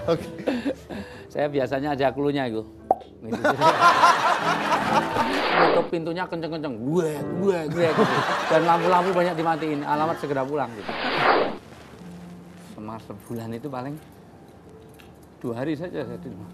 Oke. Saya biasanya aja clue-nya itu. Gitu. Tutup pintunya kenceng-kenceng, gue gitu. Dan lampu-lampu banyak dimatiin, alamat segera pulang gitu. Selama sebulan itu paling 2 hari saja saya di rumah.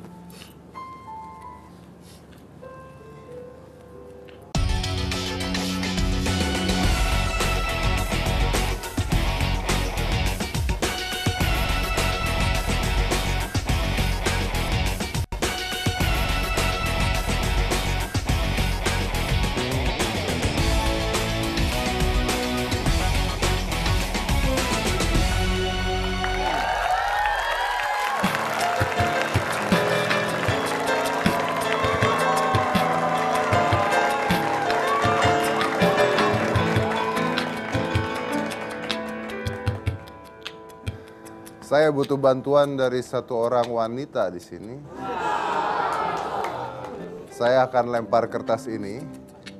Saya butuh bantuan dari satu orang wanita di sini. Saya akan lempar kertas ini.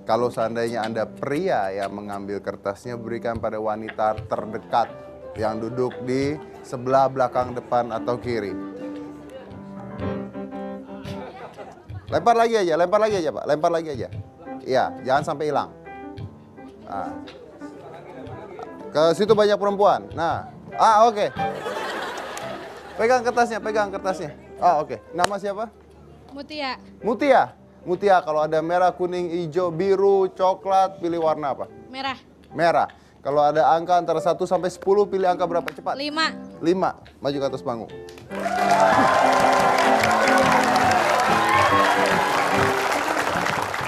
Kalau seandainya Anda pria yang mengambil kertasnya, berikan pada wanita terdekat yang duduk di sebelah belakang, depan, atau kiri. Lempar lagi aja Pak. Lempar lagi aja. Iya, jangan sampai hilang. Nah. Ke situ banyak perempuan. Nah, oke. Pegang kertasnya. Oke. Nama siapa? Mutia. Mutia, kalau ada merah, kuning, hijau, biru, coklat, pilih warna apa? Merah. Kalau ada angka antara 1 sampai 10, pilih angka berapa cepat? 5. 5. Maju ke atas panggung.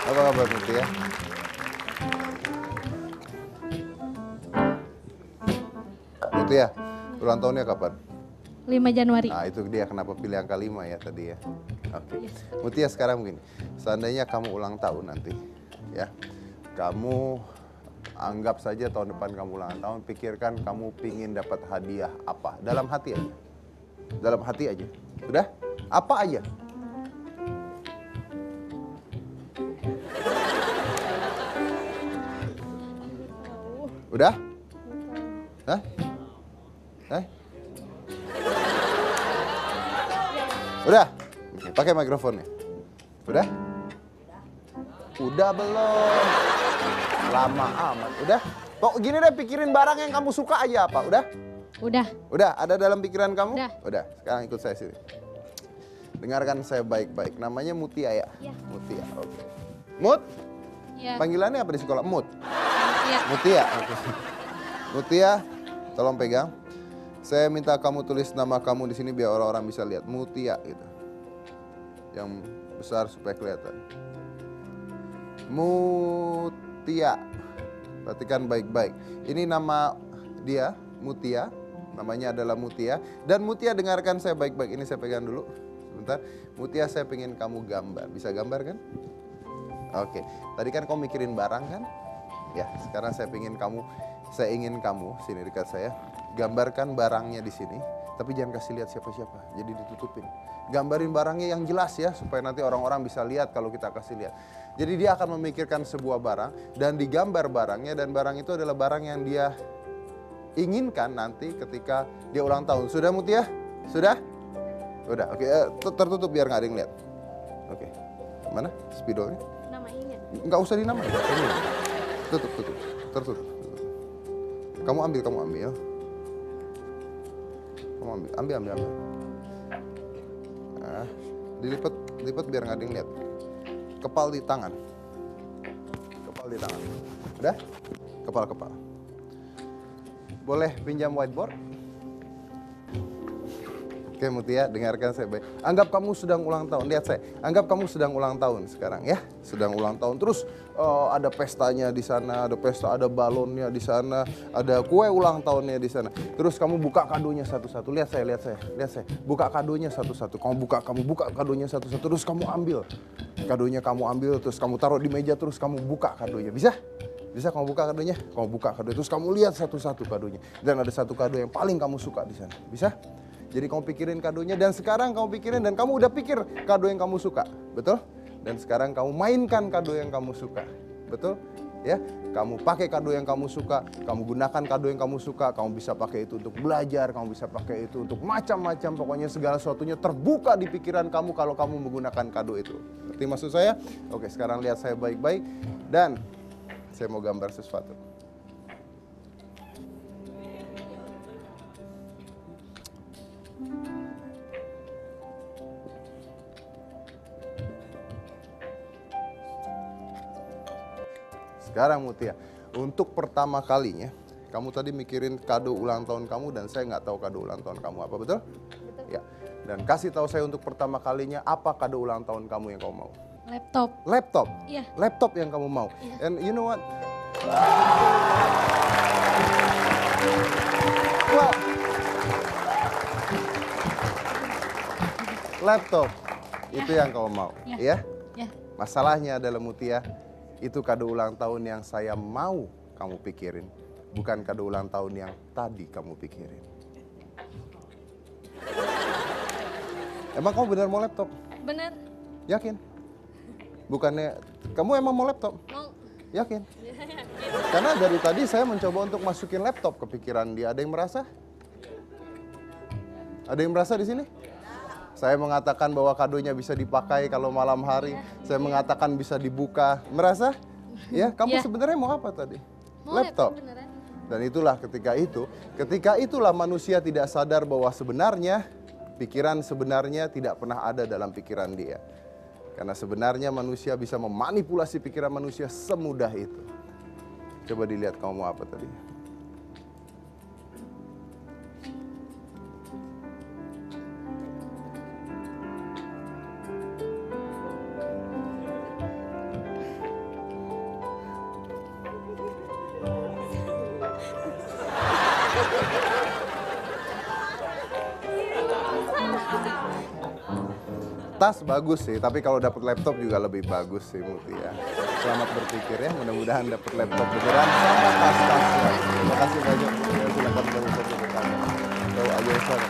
Apa kabar Mutia? Mutia, ulang tahunnya kapan? 5 Januari. Nah, itu dia kenapa pilih angka 5 ya tadi ya. Oke. Mutia, sekarang begini. Seandainya kamu ulang tahun nanti, ya. Kamu anggap saja tahun depan kamu ulang tahun, pikirkan kamu pingin dapat hadiah apa. Dalam hati aja. Dalam hati aja. Udah? Apa aja? Udah? Hah? Udah? Pakai mikrofonnya. Udah? Udah belum? Lama amat. Udah? Pokok gini deh, pikirin barang yang kamu suka aja apa. Udah? Udah. Ada dalam pikiran kamu? Udah. Sekarang ikut saya sini. Dengarkan saya baik-baik. Namanya Mutia ya? Iya. Mutia, oke. Mut? Iya. Panggilannya apa di sekolah? Mut? Mutia. Mutia, oke. Mutia, tolong pegang. Saya minta kamu tulis nama kamu di sini biar orang-orang bisa lihat. Mutia gitu. Yang besar supaya kelihatan. Mutia. Perhatikan baik-baik. Ini nama dia, Mutia. Namanya adalah Mutia. Dan Mutia, dengarkan saya baik-baik. Ini saya pegang dulu. Sebentar. Mutia, saya pengen kamu gambar. Bisa gambar kan? Oke. Tadi kan kamu mikirin barang kan? Ya, sekarang saya ingin kamu sini dekat saya. Gambarkan barangnya di sini, tapi jangan kasih lihat siapa-siapa. Jadi ditutupin. Gambarin barangnya yang jelas ya, supaya nanti orang-orang bisa lihat kalau kita kasih lihat. Jadi dia akan memikirkan sebuah barang dan digambar barangnya, dan barang itu adalah barang yang dia inginkan nanti ketika dia ulang tahun. Sudah Mutia? Sudah? Udah, oke. Tertutup biar nggak ada yang lihat. Oke. Mana spidolnya? Namanya. Nggak usah dinamain. Tutup. Tertutup. Kamu ambil. Ambil. Nah, dilipat biar nggak ada yang lihat. Kepal di tangan. Udah? Kepal. Boleh pinjam whiteboard? Oke Mutia, dengarkan saya baik. Anggap kamu sedang ulang tahun. Lihat saya. Anggap kamu sedang ulang tahun sekarang ya. Sedang ulang tahun. Terus ada pestanya di sana, ada balonnya di sana, ada kue ulang tahunnya di sana. Terus kamu buka kadonya satu-satu. Lihat saya. Buka kadonya satu-satu. Kamu buka kadonya satu-satu. Terus kamu ambil. Kadonya kamu ambil, terus kamu taruh di meja, terus kamu buka kadonya. Bisa? Bisa kamu buka kadonya? Kamu buka kadonya. Terus kamu lihat satu-satu kadonya. Dan ada satu kado yang paling kamu suka di sana. Bisa? Jadi kamu pikirin kadonya, dan sekarang kamu pikirin, dan kamu udah pikir kado yang kamu suka, betul? Dan sekarang kamu mainkan kado yang kamu suka, betul? ya. Kamu pakai kado yang kamu suka, kamu gunakan kado yang kamu suka, kamu bisa pakai itu untuk belajar, kamu bisa pakai itu untuk macam-macam, pokoknya segala sesuatunya terbuka di pikiran kamu kalau kamu menggunakan kado itu. Ngerti maksud saya? Oke, sekarang lihat saya baik-baik dan saya mau gambar sesuatu. Sekarang Mutia, untuk pertama kalinya, kamu tadi mikirin kado ulang tahun kamu dan saya nggak tahu kado ulang tahun kamu apa, betul? Betul. Ya. Dan kasih tahu saya untuk pertama kalinya apa kado ulang tahun kamu yang kamu mau? Laptop. Laptop. Iya. Laptop yang kamu mau. Iya. And you know what? Well, laptop itu yang kamu mau, Ya. ya? Ya. Masalahnya adalah Mutia, itu kado ulang tahun yang saya mau kamu pikirin, bukan kado ulang tahun yang tadi kamu pikirin. Emang kamu benar mau laptop? Bener. Yakin? Bukannya kamu emang mau laptop? Mau. Yakin? Karena dari tadi saya mencoba untuk masukin laptop ke pikiran dia. Ada yang merasa? Ada yang merasa di sini? Saya mengatakan bahwa kadonya bisa dipakai kalau malam hari. Saya mengatakan bisa dibuka. Merasa? Ya, kamu Ya. sebenarnya mau apa tadi? Mau Laptop. beneran. Dan itulah ketika itulah manusia tidak sadar bahwa sebenarnya pikiran sebenarnya tidak pernah ada dalam pikiran dia. Karena sebenarnya manusia bisa memanipulasi pikiran manusia semudah itu. Coba dilihat kamu mau apa tadi. Tas bagus sih, tapi kalau dapat laptop juga lebih bagus sih Mutia. Selamat berpikir ya, mudah-mudahan dapat laptop beneran sama tas-tas ya. Terima kasih banyak. Ya, silakan banyak tepuk tangan. Tahu aja sana.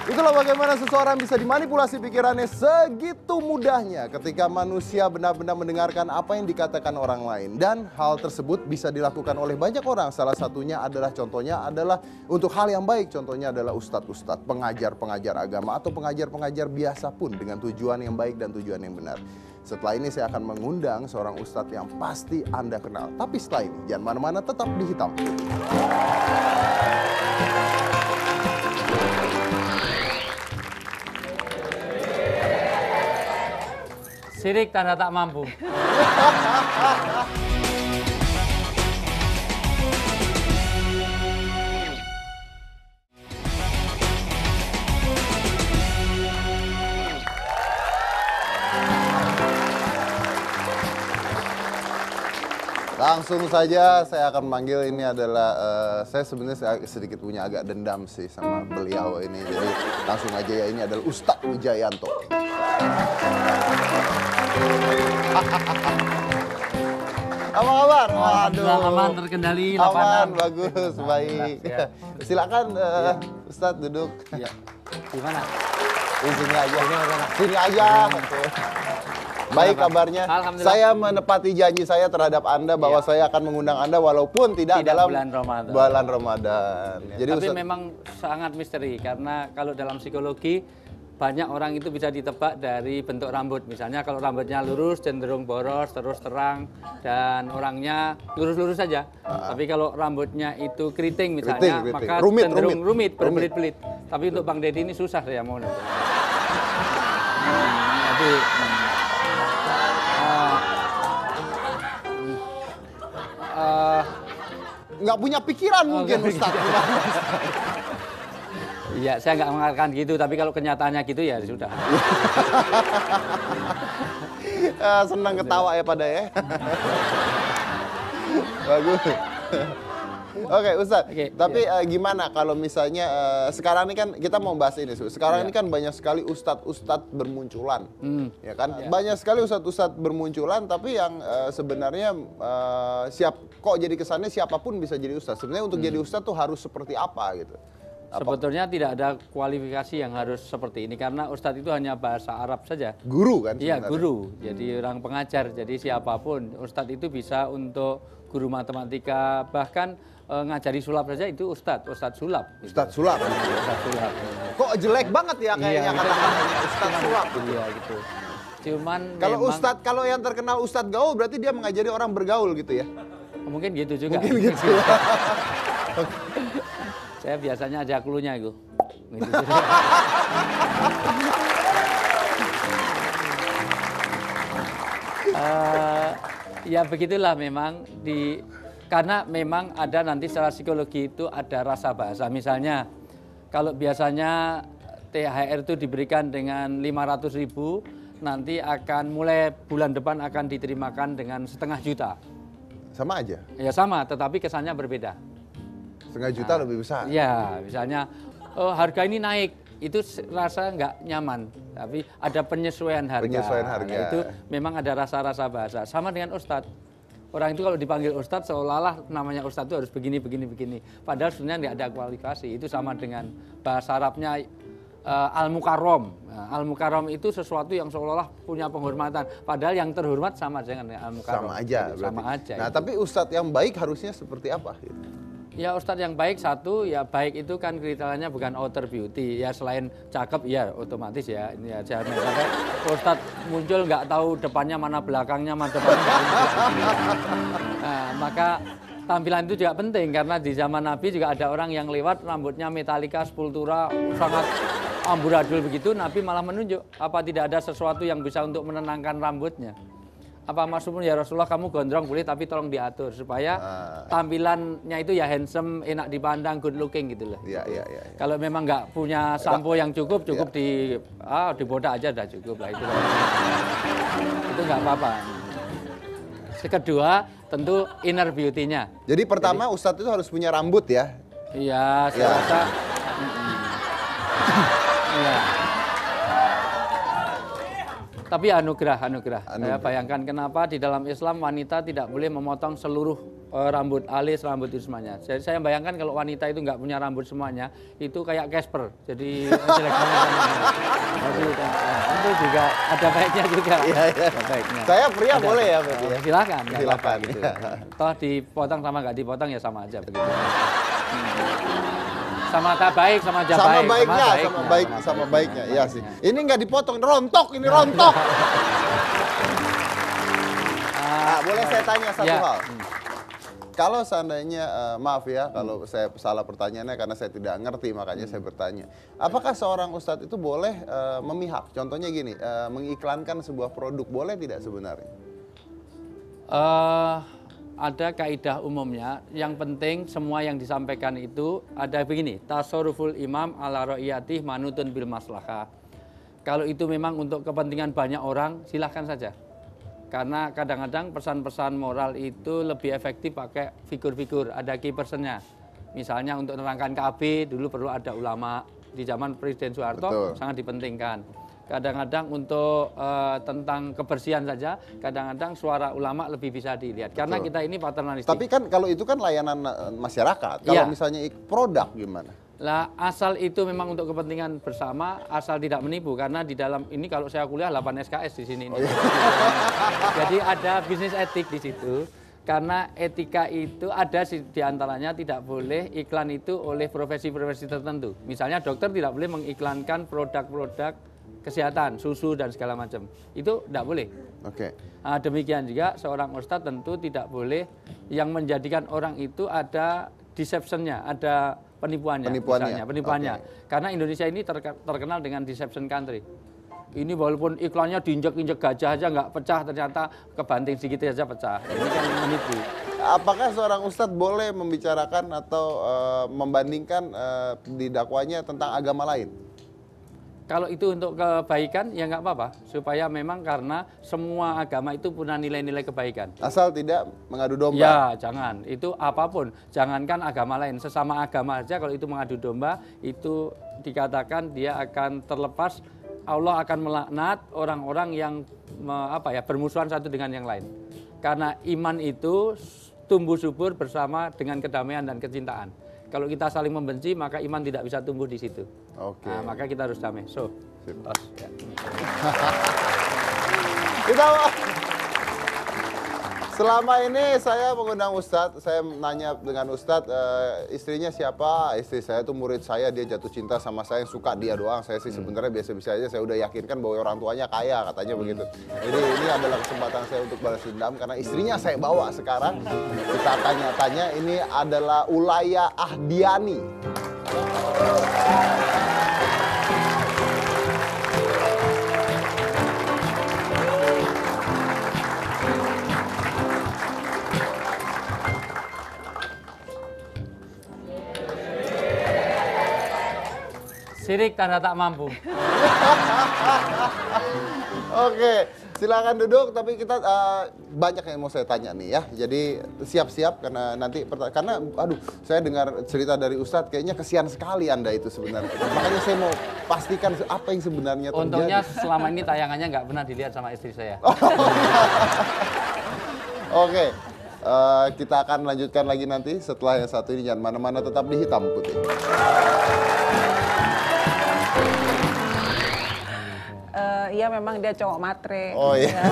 Itulah bagaimana seseorang bisa dimanipulasi pikirannya segitu mudahnya ketika manusia benar-benar mendengarkan apa yang dikatakan orang lain. Dan hal tersebut bisa dilakukan oleh banyak orang. Salah satunya adalah contohnya adalah untuk hal yang baik. Contohnya adalah ustadz-ustadz, pengajar-pengajar agama atau pengajar-pengajar biasa pun dengan tujuan yang baik dan tujuan yang benar. Setelah ini saya akan mengundang seorang ustadz yang pasti Anda kenal. Tapi setelah ini jangan mana-mana, tetap di Hitam. Sirik tanda tak mampu. Langsung saja saya akan manggil, ini adalah saya sebenarnya sedikit punya agak dendam sih sama beliau ini. Jadi langsung aja ya, ini adalah Ustadz Wijayanto. Apa kabar? Waduh. Aman, terkendali, Aman, lapanan. bagus, baik. Ya. Silakan Ustadz duduk. Ya. Gimana? Di sini aja. Sini aja. Baik kabarnya. Alhamdulillah. Saya menepati janji saya terhadap Anda bahwa saya akan mengundang Anda walaupun tidak dalam bulan Ramadan. bulan Ramadan. Jadi Tapi Ustadz, memang sangat misteri karena kalau dalam psikologi banyak orang itu bisa ditebak dari bentuk rambut. Misalnya kalau rambutnya lurus cenderung boros, terus terang, dan orangnya lurus-lurus saja. Tapi kalau rambutnya itu keriting misalnya, Keriting. maka Rumit, cenderung rumit. rumit, berbelit-belit. Tapi untuk Bang Deddy ini susah saya mau nanti. Jadi nggak punya pikiran mungkin nggak Ustadz. iya, saya nggak mengatakan gitu, tapi kalau kenyataannya gitu ya sudah. Senang ketawa ya pada ya. Bagus. Oke Ustadz, Oke, tapi gimana kalau misalnya sekarang ini kan kita mau bahas ini, sekarang ini kan banyak sekali ustadz-ustadz bermunculan, ya kan? Banyak sekali ustadz-ustadz bermunculan, tapi yang sebenarnya kok jadi kesannya siapapun bisa jadi ustadz. Sebenarnya untuk jadi ustadz tuh harus seperti apa gitu? Sebetulnya tidak ada kualifikasi yang harus seperti ini karena ustadz itu hanya bahasa Arab saja. Guru kan? Iya, sebenarnya? guru. Jadi orang pengajar. Jadi siapapun ustadz itu bisa untuk guru matematika, bahkan ngajari sulap saja itu ustadz sulap. Gitu. Ustadz sulap. Ustadz sulap. Kok jelek banget ya kayaknya kata-katanya Ustadz sulap. Iya gitu. Cuman Kalau memang, ustadz, kalau yang terkenal ustadz gaul berarti dia mengajari orang bergaul gitu ya? mungkin gitu juga. Mungkin gitu ya. Saya biasanya aja klunya itu. Gitu. Ya begitulah memang karena memang ada nanti secara psikologi itu ada rasa bahasa. Misalnya kalau biasanya THR itu diberikan dengan 500.000, nanti akan mulai bulan depan akan diterimakan dengan 500.000 juta. Sama aja? Ya sama, tetapi kesannya berbeda. 500.000 juta lebih besar? Ya, misalnya harga ini naik, itu rasa nggak nyaman. Tapi ada penyesuaian harga. Penyesuaian harga. Nah, itu memang ada rasa-rasa bahasa. Sama dengan ustadz. Orang itu kalau dipanggil ustadz seolah-olah namanya ustadz itu harus begini, begini, begini. Padahal sebenarnya nggak ada kualifikasi. Itu sama dengan bahasa Arabnya al-mukarrom. Nah, al-mukarrom itu sesuatu yang seolah-olah punya penghormatan. Padahal yang terhormat sama dengan al-mukarrom. Sama aja gitu. berarti. Sama aja. Nah, tapi ustadz yang baik harusnya seperti apa? Ya ustadz yang baik satu, ya baik itu kan kriterianya bukan outer beauty. Ya selain cakep ya otomatis ya. Ini ya jangan sampai ustadz muncul nggak tahu depannya mana belakangnya mana depannya. Nah, maka tampilan itu juga penting karena di zaman Nabi juga ada orang yang lewat rambutnya metalika, sepultura, sangat amburadul begitu. Nabi malah menunjuk apa tidak ada sesuatu yang bisa untuk menenangkan rambutnya. Apa maksudnya ya Rasulullah kamu gondrong boleh tapi tolong diatur supaya tampilannya itu ya handsome, enak dipandang, good looking gitu loh. Iya. Kalau memang nggak punya sampo yang cukup dibodak aja udah cukup lah itu. Itu nggak apa-apa. Kedua tentu inner beauty-nya. Jadi pertama ustadz itu harus punya rambut ya? Iya, saya rasa. Iya. Tapi anugerah. Saya bayangkan kenapa di dalam Islam wanita tidak boleh memotong seluruh rambut alis, rambut itu semuanya. Jadi saya bayangkan kalau wanita itu nggak punya rambut semuanya, itu kayak Casper. Jadi jelek banget. Itu juga ada baiknya juga. Iya. Baiknya. Saya pria boleh ya berarti ya? Silakan. Silakan. Gitu. Toh dipotong sama nggak dipotong ya sama aja begitu. Sama tak baik, sama aja Sama baik. baiknya, sama baiknya. Iya sih. Ini nggak dipotong, rontok, ini rontok. Boleh saya tanya satu hal? Kalau seandainya, maaf ya, kalau saya salah pertanyaannya karena saya tidak ngerti, makanya saya bertanya. Apakah seorang ustadz itu boleh memihak? Contohnya gini, mengiklankan sebuah produk, boleh tidak sebenarnya? Ada kaidah umumnya, yang penting semua yang disampaikan itu ada begini, tasarruful imam ala ra'iyatih manutun bil maslahah. Kalau itu memang untuk kepentingan banyak orang, silahkan saja. Karena kadang-kadang pesan-pesan moral itu lebih efektif pakai figur-figur, ada key personnya. Misalnya untuk menerangkan KB, dulu perlu ada ulama. Di zaman Presiden Soeharto sangat dipentingkan. Kadang-kadang untuk tentang kebersihan saja, kadang-kadang suara ulama lebih bisa dilihat. Karena kita ini paternalistik. Tapi kan kalau itu kan layanan masyarakat. Kalau misalnya produk gimana? Lah asal itu memang untuk kepentingan bersama, asal tidak menipu. Karena di dalam ini kalau saya kuliah 8 SKS di sini. Jadi ada bisnis etik di situ. Karena etika itu ada di antaranya tidak boleh iklan itu oleh profesi-profesi tertentu. Misalnya dokter tidak boleh mengiklankan produk-produk kesehatan, susu dan segala macam. Itu tidak boleh. Oke. Nah, demikian juga seorang ustadz tentu tidak boleh yang menjadikan orang itu ada deception-nya, ada penipuannya. Penipuannya. Karena Indonesia ini terkenal dengan deception country. Ini walaupun iklannya diinjek-injek gajah aja nggak pecah, ternyata kebanting sedikit aja pecah. Ini kan menipu. Apakah seorang ustadz boleh membicarakan atau membandingkan di dakwanya tentang agama lain? Kalau itu untuk kebaikan ya nggak apa-apa, supaya memang karena semua agama itu punya nilai-nilai kebaikan. Asal tidak mengadu domba. Ya jangan, itu apapun, jangankan agama lain, sesama agama aja kalau itu mengadu domba itu dikatakan dia akan terlepas, Allah akan melaknat orang-orang yang bermusuhan satu dengan yang lain. Karena iman itu tumbuh subur bersama dengan kedamaian dan kecintaan. Kalau kita saling membenci, maka iman tidak bisa tumbuh di situ. Oke. Nah, maka kita harus damai. So, tos, ya. Kita selama ini saya mengundang Ustadz, saya nanya dengan Ustadz, istrinya siapa? Istri saya itu murid saya, dia jatuh cinta sama saya, yang suka dia doang. Saya sih sebenarnya biasa-biasa aja, saya udah yakinkan bahwa orang tuanya kaya, katanya begitu. Jadi ini adalah kesempatan saya untuk balas dendam, karena istrinya saya bawa sekarang. Kita tanya-tanya, ini adalah Ulaya Ahdiani. Sirik tanda tak mampu. Oke, silakan duduk. Tapi kita banyak yang mau saya tanya nih ya. Jadi siap-siap karena nanti karena aduh, saya dengar cerita dari Ustadz kayaknya kesian sekali Anda itu sebenarnya. Makanya saya mau pastikan apa yang sebenarnya terjadi. Untungnya selama ini tayangannya nggak pernah dilihat sama istri saya. Oke, kita akan lanjutkan lagi nanti setelah yang satu ini. Jangan mana-mana, tetap di Hitam Putih. Iya memang dia cowok matre. Oh iya. Ya.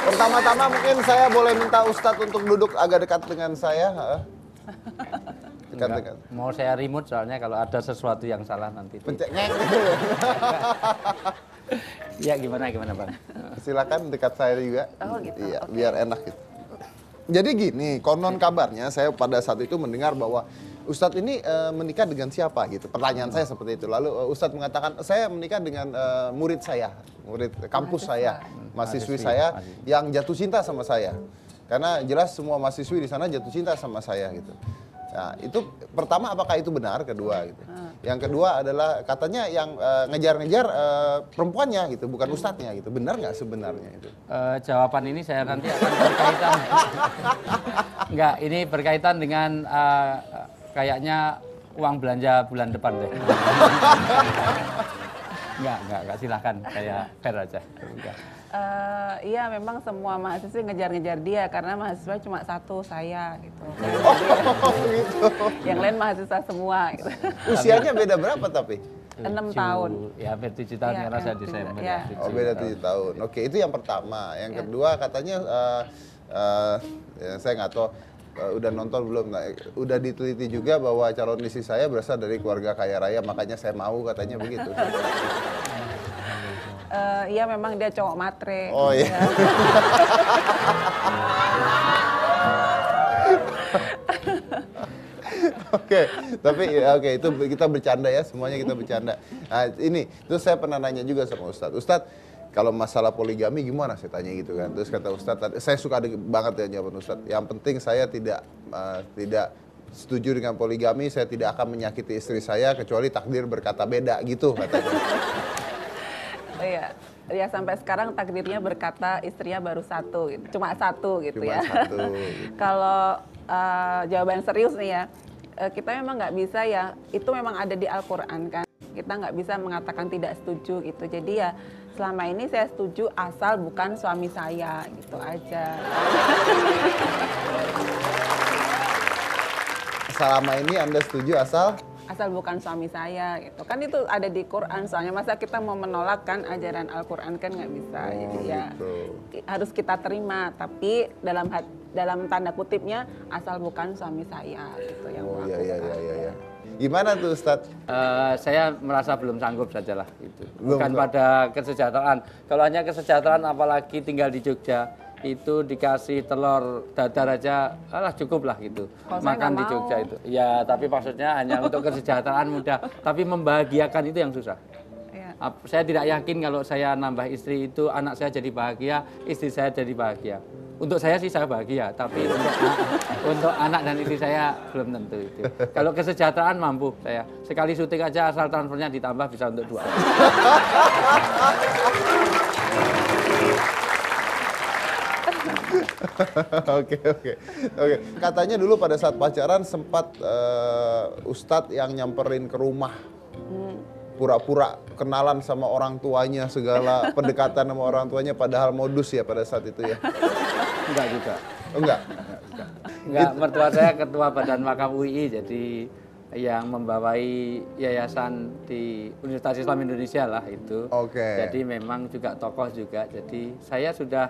Pertama-tama mungkin saya boleh minta Ustadz untuk duduk agak dekat dengan saya. Dekat-dekat. Mau saya remote soalnya kalau ada sesuatu yang salah nanti. Pencet. Ya gimana Bang? Silakan dekat saya juga. Oh, gitu. Iya, Oke. biar enak gitu. Jadi gini, konon kabarnya saya pada saat itu mendengar bahwa Ustadz ini menikah dengan siapa gitu. Pertanyaan saya seperti itu. Lalu Ustadz mengatakan saya menikah dengan murid saya, murid kampus saya, mahasiswi saya yang jatuh cinta sama saya. Karena jelas semua mahasiswi di sana jatuh cinta sama saya gitu. Nah, itu pertama apakah itu benar? Kedua gitu. Yang kedua adalah katanya yang ngejar-ngejar perempuannya gitu, bukan ustadznya gitu. Benar nggak sebenarnya itu? Jawaban ini saya nanti akan berkaitan. Enggak, ini berkaitan dengan kayaknya uang belanja bulan depan deh. Enggak, silakan. Saya fair aja. Enggak. Iya memang semua mahasiswa ngejar-ngejar dia karena mahasiswa cuma satu, saya gitu. Gitu. Yang lain mahasiswa semua gitu. Usianya beda berapa tapi? 6 tahun. Ya, hampir 7 tahun Iya, karena saya iya, Desember. iya. Ya, Oh, beda 7 tahun. Oke, itu yang pertama. Yang kedua katanya ya, saya nggak tahu udah nonton belum. Nah, udah diteliti juga bahwa calon istri saya berasal dari keluarga kaya raya, makanya saya mau, katanya begitu. Iya memang dia cowok matre. Oh iya. Ya. Oke, tapi ya, oke, itu kita bercanda ya, semuanya kita bercanda. Nah, ini terus saya pernah nanya juga sama Ustadz. Ustadz, kalau masalah poligami gimana, saya tanya gitu kan. Terus kata Ustadz, saya suka banget ya jawaban Ustadz. Yang penting saya tidak setuju dengan poligami, saya tidak akan menyakiti istri saya kecuali takdir berkata beda gitu katanya. Iya. Ya sampai sekarang takdirnya berkata istrinya baru satu gitu. Cuma satu gitu Cuma ya. satu, gitu. Kalau jawaban serius nih ya, kita memang nggak bisa ya, itu memang ada di Al-Quran kan. Kita nggak bisa mengatakan tidak setuju gitu. Jadi ya selama ini saya setuju asal bukan suami saya gitu aja. Selama ini Anda setuju asal? Asal bukan suami saya gitu. Kan itu ada di Quran, soalnya masa kita mau menolak kan ajaran Al-Quran kan nggak bisa. Jadi ya gitu. harus kita terima, tapi dalam tanda kutipnya asal bukan suami saya gitu yang Oh melakukan. iya. Gimana tuh Ustadz? Saya merasa belum sanggup sajalah itu. Belum. Bukan pada kesejahteraan. Kalau hanya kesejahteraan, apalagi tinggal di Jogja, itu dikasih telur dadar aja, alah cukup lah gitu. Kalau saya Makan nggak di mau. Jogja itu. Ya, tapi maksudnya hanya untuk kesejahteraan mudah. Tapi membahagiakan itu yang susah. Iya. Saya tidak yakin kalau saya nambah istri itu anak saya jadi bahagia, istri saya jadi bahagia. Untuk saya sih saya bahagia, tapi untuk anak dan istri saya belum tentu itu. Kalau kesejahteraan mampu saya. Sekali syuting aja asal transfernya ditambah bisa untuk 2 orang. Oke, oke. Oke, katanya dulu pada saat pacaran sempat Ustadz yang nyamperin ke rumah. Pura-pura kenalan sama orang tuanya, segala pendekatan sama orang tuanya, padahal modus ya pada saat itu ya. Enggak juga. Oh, enggak? Enggak, mertua saya ketua Badan Wakaf UI, jadi yang membawai yayasan di Universitas Islam Indonesia lah itu. Oke. Jadi memang juga tokoh juga. Jadi saya sudah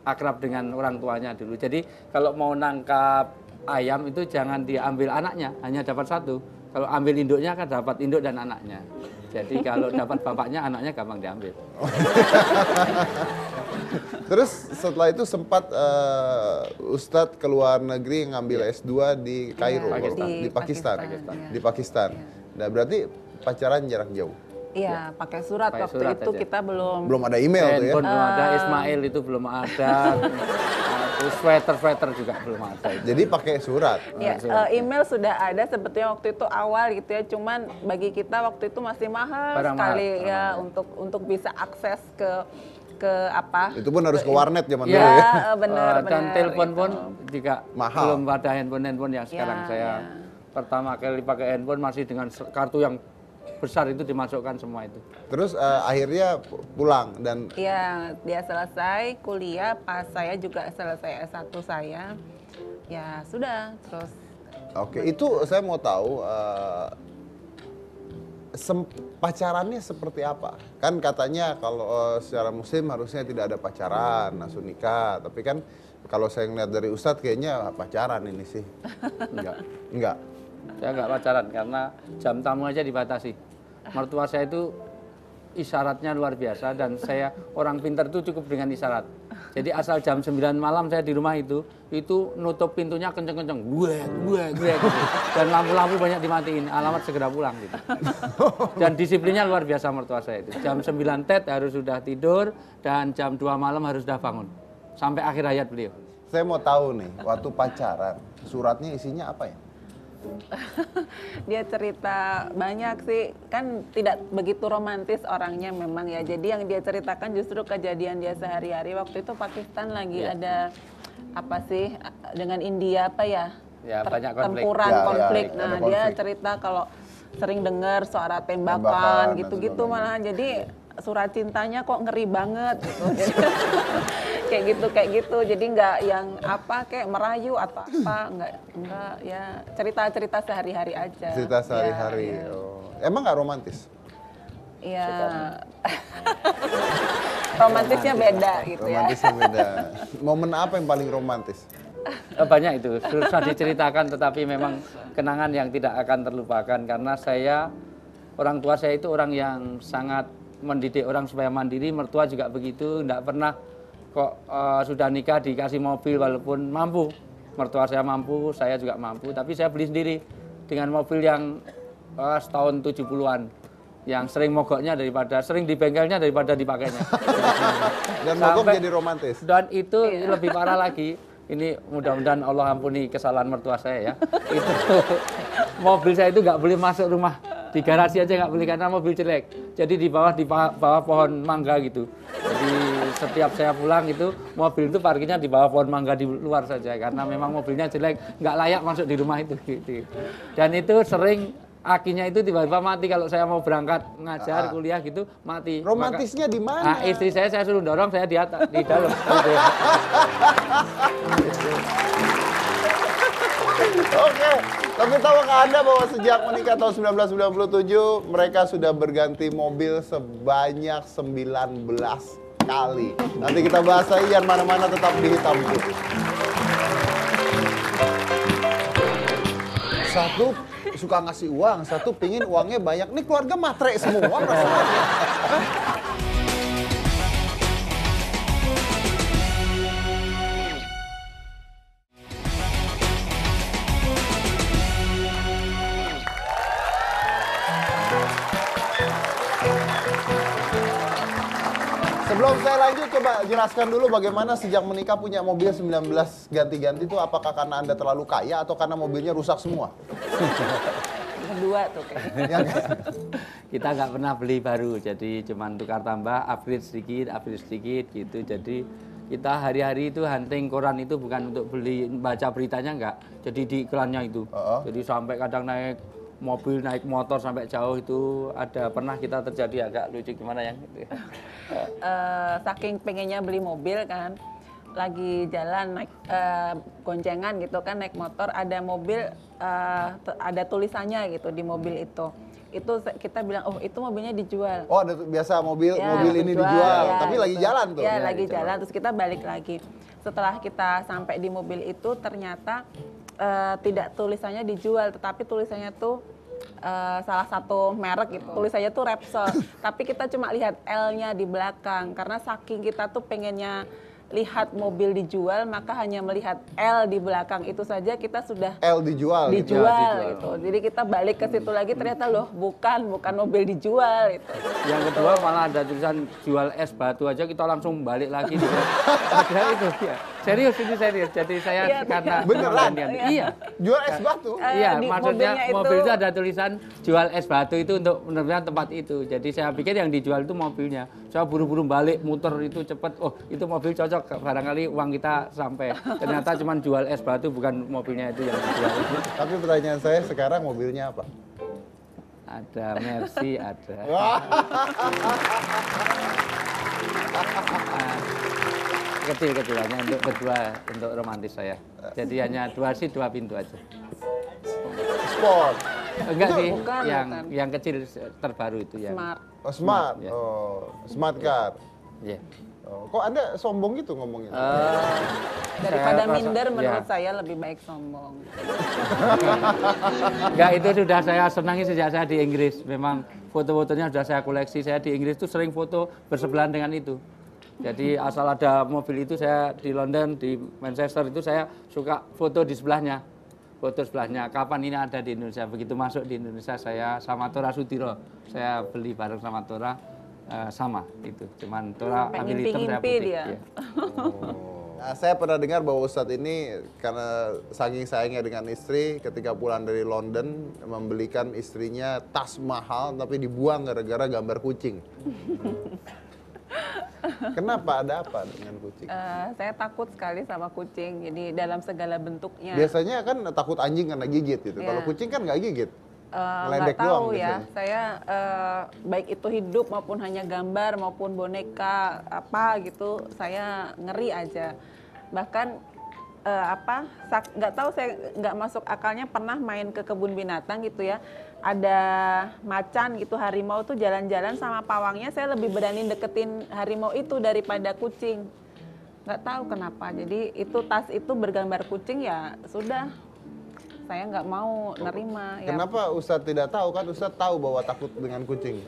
akrab dengan orang tuanya dulu. Jadi kalau mau nangkap ayam itu jangan diambil anaknya, hanya dapat satu. Kalau ambil induknya kan dapat induk dan anaknya. Jadi kalau dapat bapaknya, anaknya gampang diambil. Terus setelah itu sempat Ustadz ke luar negeri ngambil S2 di Kairo, Pakistan. di Pakistan. Pakistan. Di Pakistan. Nah, berarti pacaran jarak jauh. Iya, pakai surat. Pakai Waktu surat itu aja. kita belum. Belum ada email tuh ya. Handphone belum ada, Ismail itu belum ada, terus sweater juga belum ada. Jadi pakai surat. Ya, email sudah ada sebetulnya waktu itu awal gitu ya. Cuman bagi kita waktu itu masih mahal Barang sekali mahal, ya untuk bisa akses ke apa? Itu pun harus ke warnet zaman dulu Iya. ya. Benar. Dan telepon pun juga Mahal. belum ada handphone yang sekarang Ya, saya ya. pertama kali pakai handphone masih dengan kartu yang besar itu dimasukkan semua itu. Terus akhirnya pulang dan Iya, dia selesai kuliah, pas saya juga selesai S1 saya. Ya sudah, terus oke, itu saya mau tahu pacarannya seperti apa? Kan katanya kalau secara muslim harusnya tidak ada pacaran, langsung nikah. Tapi kan kalau saya ngeliat dari Ustadz kayaknya pacaran ini sih. Enggak. Saya nggak pacaran karena jam tamu aja dibatasi. Mertua saya itu isyaratnya luar biasa dan saya orang pintar itu cukup dengan isyarat. Jadi asal jam 9 malam saya di rumah itu nutup pintunya kenceng-kenceng, gue gitu. Dan lampu-lampu banyak dimatiin, alamat segera pulang gitu. Dan disiplinnya luar biasa mertua saya itu. Jam 9 tet harus sudah tidur dan jam 2 malam harus sudah bangun. Sampai akhir hayat beliau. Saya mau tahu nih, waktu pacaran, suratnya isinya apa ya? dia cerita banyak sih, kan tidak begitu romantis orangnya memang ya. Jadi yang dia ceritakan justru kejadian dia sehari-hari. Waktu itu Pakistan lagi ada apa sih dengan India apa ya? Ya, banyak konflik. Tempuran Ya, konflik. ya, Nah, ada dia konflik. cerita kalau sering dengar suara Tembakan tembakan dan gitu-gitu sebagainya. malah. Jadi surat cintanya kok ngeri banget gitu. Jadi, kayak gitu. Jadi nggak yang apa kayak merayu atau apa, enggak ya cerita-cerita sehari-hari aja. Cerita sehari-hari. Ya, ya. Oh. Emang nggak romantis? Iya. Romantisnya beda gitu ya. Romantisnya beda. Momen apa yang paling romantis? Banyak itu, susah diceritakan tetapi memang kenangan yang tidak akan terlupakan karena orang tua saya itu orang yang sangat mendidik orang supaya mandiri, mertua juga begitu, tidak pernah kok sudah nikah dikasih mobil walaupun mampu. Mertua saya mampu, saya juga mampu, tapi saya beli sendiri dengan mobil yang setahun 70-an. Yang sering mogoknya sering di bengkelnya daripada dipakainya. Dan mogok Sampai- jadi romantis. Dan itu lebih parah lagi. Ini mudah-mudahan Allah ampuni kesalahan mertua saya ya. Itu mobil saya itu nggak boleh masuk rumah. Di garasi aja nggak boleh karena mobil jelek. Jadi di bawah pohon mangga gitu. Jadi setiap saya pulang itu mobil itu parkirnya di bawah pohon mangga di luar saja karena memang mobilnya jelek, nggak layak masuk di rumah itu. Gitu. Dan itu sering akinya itu tiba-tiba mati kalau saya mau berangkat ngajar kuliah gitu mati. Romantisnya di mana? Nah, istri saya suruh dorong, saya di atas, di dalam. Oke, tapi tahukah Anda bahwa sejak menikah tahun 1997 mereka sudah berganti mobil sebanyak 19 kali. Nanti kita bahas lagi, yang mana-mana tetap di Hitam Putih. Satu suka ngasih uang, satu pingin uangnya banyak. Nih keluarga matre semua rasanya. Sebelum saya lanjut, coba jelaskan dulu bagaimana sejak menikah punya mobil 19 ganti-ganti itu apakah karena Anda terlalu kaya atau karena mobilnya rusak semua? Kedua tuh kayaknya. Ya kan? Kita nggak pernah beli baru, jadi cuman tukar tambah, upgrade sedikit gitu. Jadi kita hari-hari itu hunting koran itu bukan untuk beli baca beritanya enggak. Jadi di iklannya itu. Jadi sampai kadang naik mobil, naik motor sampai jauh itu ada pernah kita terjadi agak lucu gimana yang gitu ya. Saking pengennya beli mobil kan, lagi jalan naik goncengan gitu kan, naik motor, ada mobil ada tulisannya gitu di mobil itu kita bilang, oh itu mobilnya dijual. Oh, ada biasa mobil Ya, ini dijual, ya, tapi lagi gitu. jalan tuh. Ya, Ya, lagi dijual. jalan, terus kita balik lagi. Setelah kita sampai di mobil itu ternyata tidak tulisannya dijual, tetapi tulisannya tuh salah satu merek gitu. Tulisannya tuh Repsol. Tapi kita cuma lihat L-nya di belakang karena saking kita tuh pengennya lihat mobil dijual, maka hanya melihat L di belakang itu saja kita sudah L dijual. gitu. dijual gitu. Jadi kita balik ke situ lagi ternyata loh bukan mobil dijual itu. Yang kedua malah ada tulisan jual es batu aja kita langsung balik lagi. Ada itu ya. Serius ini serius. Jadi saya Iya, karena beneran? Iya. Jual es batu. Iya, di maksudnya mobilnya itu- mobil itu ada tulisan jual es batu itu untuk benar-benar tempat itu. Jadi saya pikir yang dijual itu mobilnya. Saya buru-buru balik muter itu cepet. Oh itu mobil cocok. Barangkali uang kita sampai. Ternyata cuma jual es batu bukan mobilnya itu yang dijual. Tapi pertanyaan saya sekarang mobilnya apa? Ada Mercy, ada. Kecil-kecil hanya untuk berdua, untuk romantis saya. Jadi hanya dua pintu aja. Sport. Enggak sih, bukan, yang bukan. yang kecil terbaru itu yang. Smart. Oh, smart. Ya. Oh, smart car. Iya. Oh, kok Anda sombong gitu ngomongnya? Daripada Saya rasa- minder menurut ya. saya lebih baik sombong. Enggak, itu sudah saya senangi sejak saya di Inggris. Memang foto-fotonya sudah saya koleksi. Saya di Inggris tuh sering foto bersebelahan dengan itu. Jadi asal ada mobil itu saya di London, di Manchester itu saya suka foto di sebelahnya. Foto sebelahnya. Kapan ini ada di Indonesia? Begitu masuk di Indonesia saya sama Tora Sudiro. Saya beli bareng sama Tora sama itu. Cuman Tora Sampai ambil hitam saya ngimpi-ngimpi putih. dia. Iya. Nah, saya pernah dengar bahwa Ustadz ini karena saking sayangnya dengan istri, ketika pulang dari London membelikan istrinya tas mahal tapi dibuang gara-gara gambar kucing. Kenapa? Ada apa dengan kucing? Saya takut sekali sama kucing, jadi dalam segala bentuknya. Biasanya kan takut anjing karena gigit gitu. Iya. Kalau kucing kan nggak gigit. Nggak Ngeledek doang tahu ya, biasanya. saya baik itu hidup maupun hanya gambar maupun boneka apa gitu, saya ngeri aja. Bahkan nggak tahu, saya nggak masuk akalnya pernah main ke kebun binatang gitu ya, ada macan gitu, harimau tuh jalan-jalan sama pawangnya, saya lebih berani deketin harimau itu daripada kucing. Nggak tahu kenapa, jadi itu tas itu bergambar kucing, ya sudah, saya nggak mau nerima. Ya. Kenapa Ustadz tidak tahu? Kan Ustadz tahu bahwa takut dengan kucing.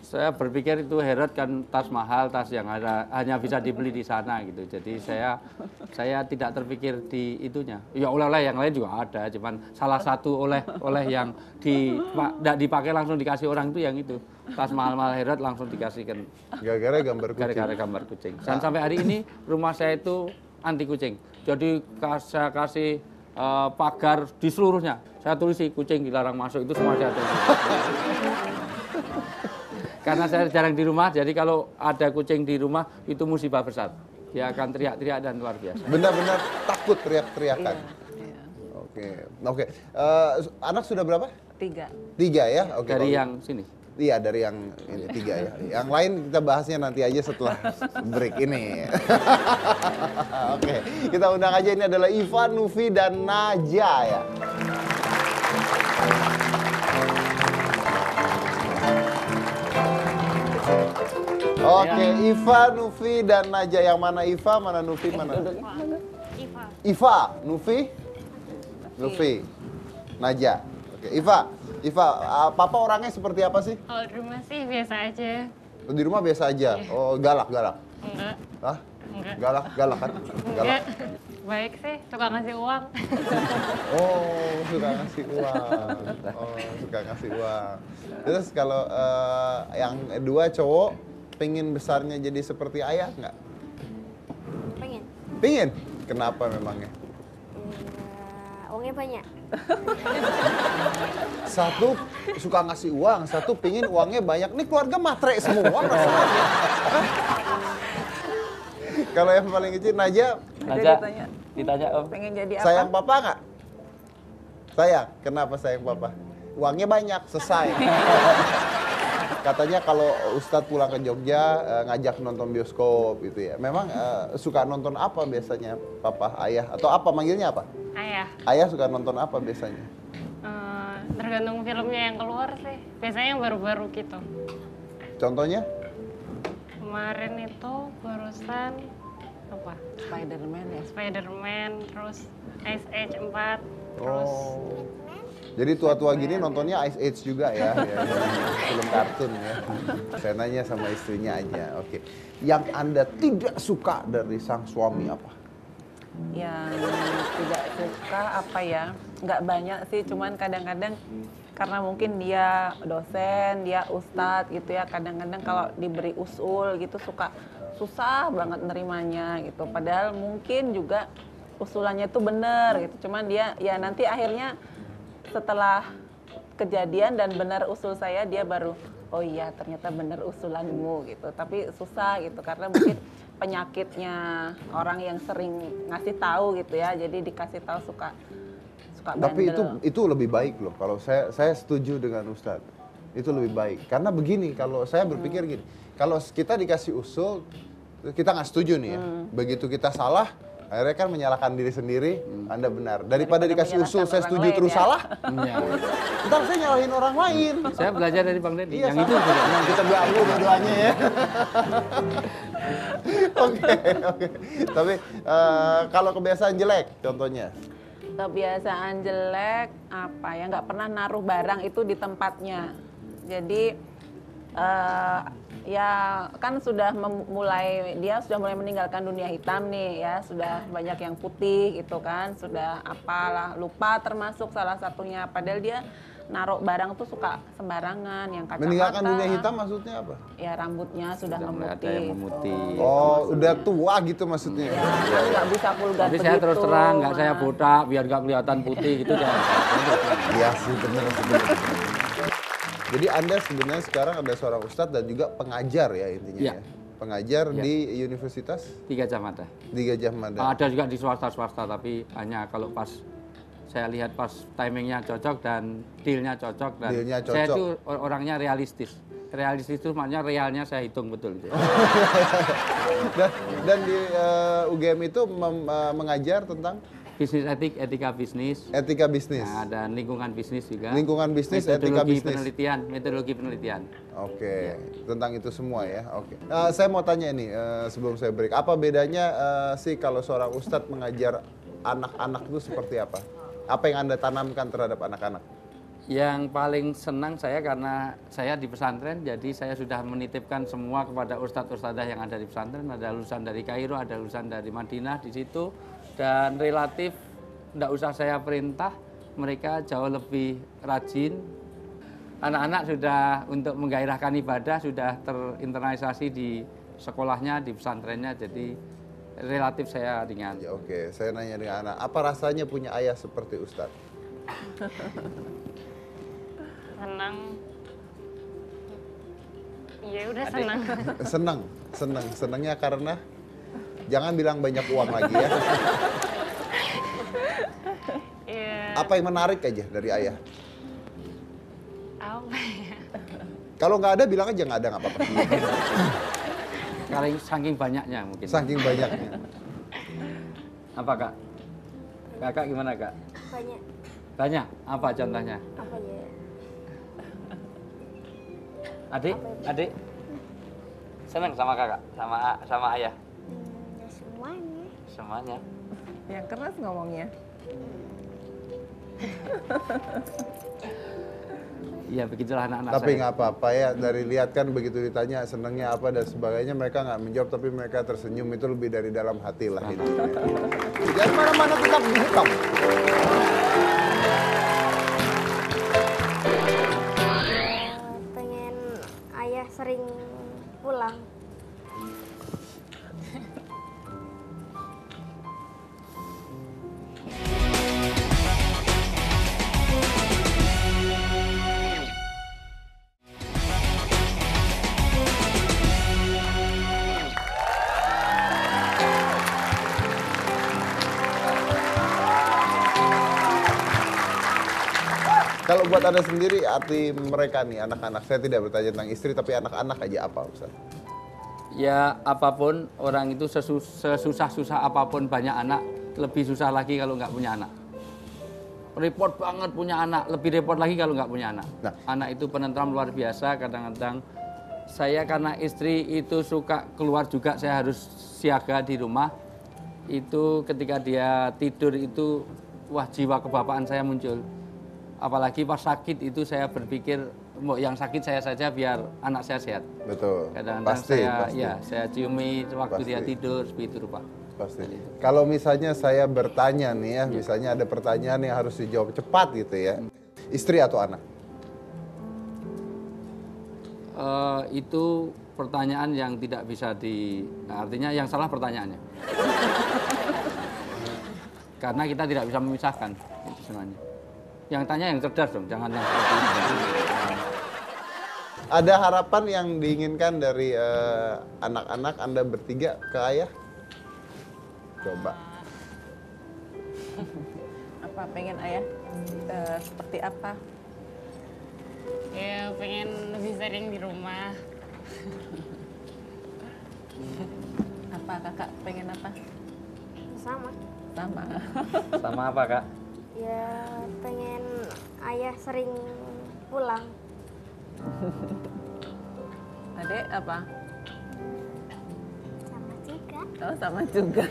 Saya berpikir itu Herod kan tas mahal, tas yang hanya bisa dibeli di sana gitu. Jadi saya tidak terpikir di itunya. Ya oleh-oleh yang lain juga ada, cuman salah satu oleh yang tidak dipakai langsung dikasih orang itu yang itu. Tas mahal-mahal Herod langsung dikasihkan Gara-gara gambar kucing. gara-gara gambar kucing. Dan sampai hari ini rumah saya itu anti kucing. Jadi saya kasih pagar di seluruhnya. Saya tulisi kucing dilarang masuk, itu semua saya tulis. Karena saya jarang di rumah, jadi kalau ada kucing di rumah itu musibah besar. Dia akan teriak-teriak dan luar biasa. Benar-benar takut teriak-teriakan. Iya. Oke. Anak sudah berapa? 3. 3 ya? Oke. Dari kalau- yang sini. Iya, dari yang ini 3 ya. Yang lain kita bahasnya nanti aja setelah break ini. Oke, kita undang aja, ini adalah Iva, Nufi, dan Naja ya. Oke, Iva, Nufi, dan Naja. Yang mana Iva, mana Nufi, mana? Iva. Iva, Nufi, Nufi, Naja. Oke, Iva, papa orangnya seperti apa sih? Kalau di rumah sih biasa aja. Di rumah biasa aja. Oh, galak. Enggak. Hah? Enggak. Galak kan? Galak. Enggak. Baik sih, suka ngasih uang. Oh, suka ngasih uang. Suka ngasih uang. Terus kalau yang kedua cowok, pengen besarnya jadi seperti ayah nggak? Pengen. Pengen? Kenapa memangnya? Uangnya banyak. Satu suka ngasih uang, satu pingin uangnya banyak. Nih keluarga matre semua rasanya. Kalau yang paling kecil Naja, Naja, ditanya, ditanya Om. pengen jadi apa? sayang papa nggak? Sayang. Kenapa sayang papa? Uangnya banyak, selesai. Katanya kalau Ustadz pulang ke Jogja ngajak nonton bioskop gitu ya. Memang suka nonton apa biasanya papa, ayah? Atau apa manggilnya apa? Ayah. Ayah suka nonton apa biasanya? Tergantung filmnya yang keluar sih. Biasanya yang baru-baru gitu. Contohnya? Kemarin itu barusan apa? Spider-Man ya. Spider-Man, terus Ice Age 4, terus Oh. Jadi tua-tua gini nontonnya Ice Age juga ya, film kartun ya. Saya nanya sama istrinya aja, oke. Yang Anda tidak suka dari sang suami apa? Yang tidak suka apa ya? Nggak banyak sih, cuman kadang-kadang karena mungkin dia dosen, dia ustadz gitu ya. Kadang-kadang kalau diberi usul gitu suka susah banget nerimanya gitu. Padahal mungkin juga usulannya itu benar gitu. Cuman dia ya nanti akhirnya setelah kejadian dan benar usul saya, dia baru oh iya ternyata benar usulanmu gitu. Tapi susah gitu karena mungkin penyakitnya orang yang sering ngasih tahu gitu ya. Jadi dikasih tahu suka Tapi bandel. itu lebih baik loh. Kalau saya setuju dengan Ustadz, itu lebih baik. Karena begini, kalau saya berpikir gini, kalau kita dikasih usul, kita nggak setuju nih ya. Begitu kita salah, akhirnya kan menyalahkan diri sendiri, Anda benar. Daripada dikasih usul, saya menyalahkan setuju orang lain terus ya. salah, Iya. ntar saya nyalahin orang lain. Saya belajar dari Bang Deddy. Iya, yang sama. itu juga. Yang kita belagu dua-duanya ya. Oke. Tapi kalau kebiasaan jelek, contohnya? Kebiasaan jelek apa ya, nggak pernah naruh barang itu di tempatnya. Jadi ya kan dia sudah mulai meninggalkan dunia hitam nih ya, sudah banyak yang putih gitu kan, sudah apalah lupa termasuk salah satunya. Padahal dia naruh barang tuh suka sembarangan, yang kacamata. Meninggalkan dunia hitam maksudnya apa? Ya rambutnya sudah Sudah mulai ada memutih. yang memutih. Oh, udah tua gitu maksudnya. Ya, kan nggak bisa vulgar Tapi begitu. saya terus terang, nggak saya Mas. botak biar nggak kelihatan putih gitu jangan. Iya sih, benar. Jadi Anda sebenarnya sekarang ada seorang ustadz dan juga pengajar ya intinya Iya. ya. Pengajar Iya. di universitas 3 jam ada. di Gajah Mada. Ada juga di swasta tapi hanya kalau pas saya lihat pas timingnya cocok dan dealnya cocok dan Dealnya saya cocok. itu orangnya realistis. Realistis itu maknanya realnya saya hitung betul gitu. Dan di UGM itu mengajar tentang Bisnis etika bisnis. etika bisnis, Nah, dan lingkungan bisnis juga. lingkungan bisnis, etika bisnis. Metodologi penelitian. Oke, tentang itu semua ya. Oke. Saya mau tanya ini sebelum saya break, apa bedanya sih kalau seorang ustadz mengajar anak-anak itu seperti apa? Apa yang Anda tanamkan terhadap anak-anak? Yang paling senang saya karena saya di pesantren, jadi saya sudah menitipkan semua kepada ustadz-ustadzah yang ada di pesantren. Ada lulusan dari Kairo, ada lulusan dari Madinah di situ. Dan relatif tidak usah saya perintah, mereka jauh lebih rajin. Anak-anak sudah untuk menggairahkan ibadah sudah terinternalisasi di sekolahnya, di pesantrennya, jadi relatif saya ringan. Ya, oke, saya nanya dengan anak, apa rasanya punya ayah seperti Ustadz? senang. Iya udah Adik. senang. Senangnya karena jangan bilang banyak uang lagi ya. Iya. Apa yang menarik aja dari ayah? Apa ya? Kalau nggak ada bilang aja nggak ada, nggak apa-apa. Saking banyaknya mungkin. Saking banyaknya. Apa kak? Kakak gimana kak? Banyak Banyak? Apa contohnya? apa ya? Adik? Adik? Senang sama kakak? Sama ayah? Ya semuanya. Semuanya? Yang keras ngomongnya. Iya begitulah anak-anak Tapi saya. nggak apa-apa ya, dari lihat kan begitu ditanya senangnya apa dan sebagainya, mereka nggak menjawab tapi mereka tersenyum, itu lebih dari dalam hati lah ini. Jangan mana-mana, tetap di Hitam. Pengen ayah sering pulang. kalau buat Anda sendiri arti mereka nih anak-anak, saya tidak bertanya tentang istri tapi anak-anak aja apa Ustaz? Ya apapun, orang itu sesusah-susah apapun banyak anak, lebih susah lagi kalau nggak punya anak. Repot banget punya anak, lebih repot lagi kalau nggak punya anak. Nah. Anak itu penentram luar biasa, kadang-kadang saya karena istri itu suka keluar juga, saya harus siaga di rumah. Itu ketika dia tidur itu, wah jiwa kebapaan saya muncul. Apalagi pas sakit itu saya berpikir, mau yang sakit saya saja biar anak saya sehat. Betul. Kadang-kadang saya ciumi waktu Pasti. dia tidur, seperti itu Pak. Pasti. Kalau misalnya saya bertanya nih ya, misalnya ada pertanyaan yang harus dijawab cepat gitu ya. Istri atau anak? Itu pertanyaan yang tidak bisa artinya yang salah pertanyaannya. Karena kita tidak bisa memisahkan itu sebenarnya. Yang tanya yang cerdas dong, jangan yang seperti itu. Ada harapan yang diinginkan dari anak-anak Anda bertiga ke ayah? Coba. Apa pengen ayah seperti apa? Ya pengen lebih sering di rumah. Apa kakak pengen apa? Sama. Sama. Sama apa Kak? Ya pengen ayah sering pulang. Adek apa? Sama juga. Oh sama juga.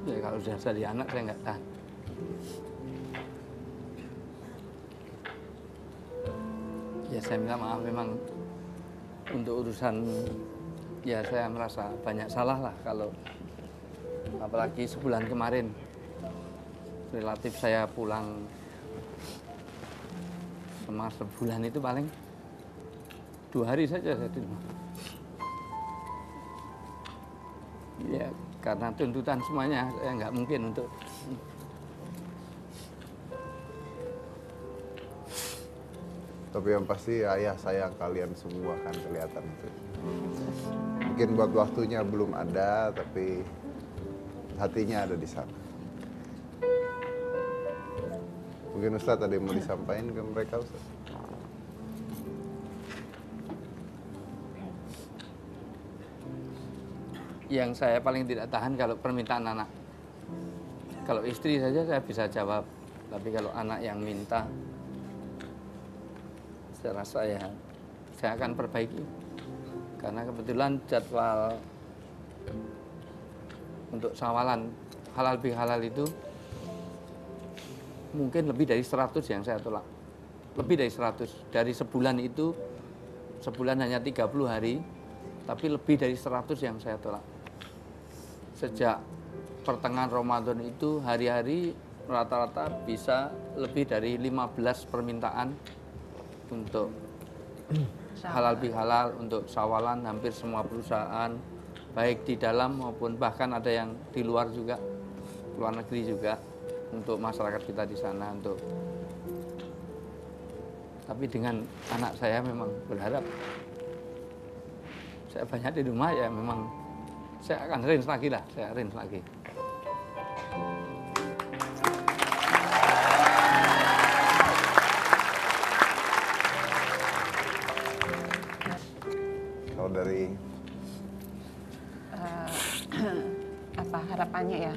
Ya kalau sudah jadi anak saya nggak tahan. Ya saya minta maaf memang untuk urusan, ya saya merasa banyak salah lah kalau apalagi sebulan kemarin relatif saya pulang sama sebulan itu paling 2 hari saja saya di rumah. Ya karena tuntutan semuanya saya nggak mungkin untuk. Tapi yang pasti ayah sayang kalian semua kan kelihatan itu. Mungkin buat waktunya belum ada, tapi hatinya ada di sana. Mungkin Ustadz ada yang mau disampaikan ke mereka Ustadz? Yang saya paling tidak tahan kalau permintaan anak. Kalau istri saja saya bisa jawab, tapi kalau anak yang minta, saya rasa ya saya akan perbaiki. Karena kebetulan jadwal untuk sawalan halal bihalal itu mungkin lebih dari 100 yang saya tolak. Lebih dari 100. Dari sebulan itu, sebulan hanya 30 hari, tapi lebih dari 100 yang saya tolak. Sejak pertengahan Ramadan itu hari-hari rata-rata bisa lebih dari 15 permintaan untuk halal bihalal, untuk sawalan hampir semua perusahaan, baik di dalam maupun bahkan ada yang di luar juga, luar negeri juga, untuk masyarakat kita di sana. Tapi dengan anak saya memang berharap saya banyak di rumah, ya memang saya akan rinse lagi lah, saya rinse lagi. Kalau dari Apa harapannya ya?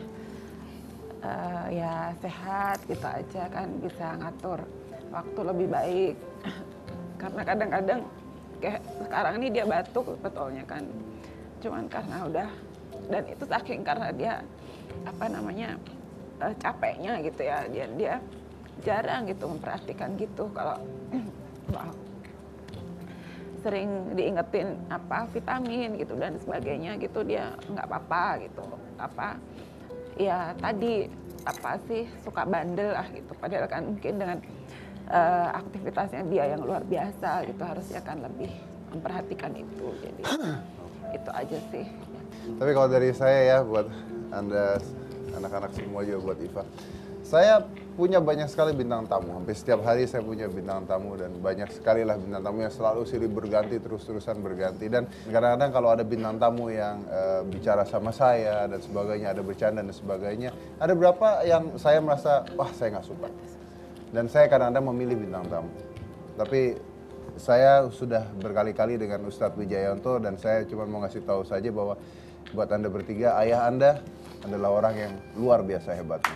Ya sehat kita aja kan, bisa ngatur waktu lebih baik. Karena kadang-kadang kayak sekarang ini dia batuk betulnya kan. Cuman karena udah, dan itu saking karena dia capeknya gitu ya. Dia jarang gitu memperhatikan gitu. Kalau sering diingetin vitamin gitu dan sebagainya gitu, dia nggak apa-apa gitu. Ya tadi suka bandel lah gitu. Padahal kan mungkin dengan aktivitasnya dia yang luar biasa gitu, harusnya kan lebih memperhatikan itu. Jadi itu aja sih. Tapi kalau dari saya ya, buat Anda anak-anak semua juga, buat Iva, saya punya banyak sekali bintang tamu. Hampir setiap hari saya punya bintang tamu, dan banyak sekali lah bintang tamu yang selalu silih berganti, terus-terusan berganti. Dan kadang-kadang kalau ada bintang tamu yang bicara sama saya dan sebagainya, ada bercanda dan sebagainya, ada beberapa yang saya merasa, wah saya nggak suka. Dan saya kadang-kadang memilih bintang tamu. Tapi saya sudah berkali-kali dengan Ustadz Wijayanto, dan saya cuma mau ngasih tahu saja bahwa buat Anda bertiga, ayah Anda adalah orang yang luar biasa hebatnya.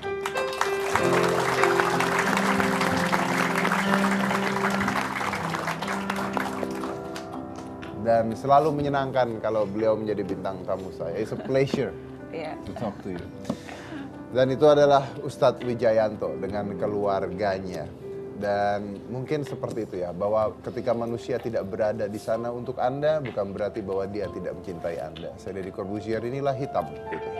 Dan selalu menyenangkan kalau beliau menjadi bintang tamu saya. It's a pleasure to talk to you. Dan itu adalah Ustadz Wijayanto dengan keluarganya. Dan mungkin seperti itu ya, bahwa ketika manusia tidak berada di sana untuk Anda, bukan berarti bahwa dia tidak mencintai Anda. Saya Deddy Corbuzier, inilah Hitam Putih.